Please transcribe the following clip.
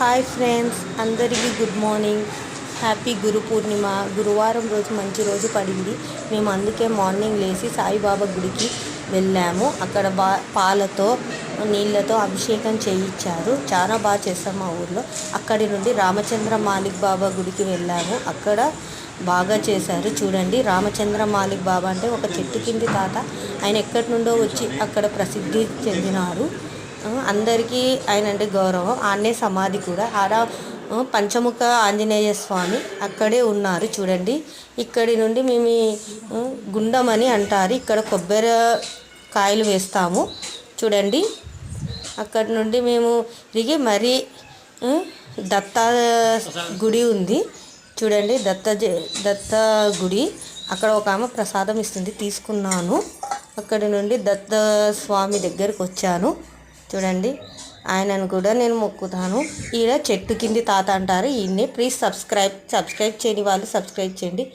Hi friends, అందరికీ good morning. Happy Guru Purnima. గురువారం రోజు మంచి రోజు పడింది. మేము అందుకే మార్నింగ్ లేచి సాయిబాబా గుడికి వెళ్ళాము. అక్కడ పాలతో నీళ్ళతో అభిషేకం చేయించారు. చాలా బాగా చేస్తాం మా ఊర్లో. అక్కడి నుండి రామచంద్ర మాలిక్ బాబా గుడికి వెళ్ళాము. అక్కడ బాగా చేశారు. చూడండి, రామచంద్ర మాలిక్ బాబా అంటే ఒక చెట్టు కింది తాత. ఆయన ఎక్కడి నుండో వచ్చి అక్కడ ప్రసిద్ధి చెందినారు. అందరికీ ఆయన అంటే గౌరవం. ఆడనే సమాధి కూడా పంచముఖ ఆంజనేయ స్వామి అక్కడే ఉన్నారు. చూడండి, ఇక్కడి నుండి మేము గుండం అని అంటారు. ఇక్కడ కొబ్బరి కాయలు వేస్తాము. చూడండి, అక్కడి నుండి మేము తిరిగి మరీ దత్త గుడి ఉంది. చూడండి, దత్త గుడి. అక్కడ ఒక ఆమె ప్రసాదం ఇస్తుంది, తీసుకున్నాను. అక్కడి నుండి దత్త స్వామి దగ్గరికి వచ్చాను. చూడండి, ఆయనను కూడా నేను మొక్కుతాను. ఈయన చెట్టు కింది తాత అంటారు. ఈయన్ని ప్లీజ్ సబ్స్క్రైబ్ చేయని వాళ్ళు సబ్స్క్రైబ్ చేయండి.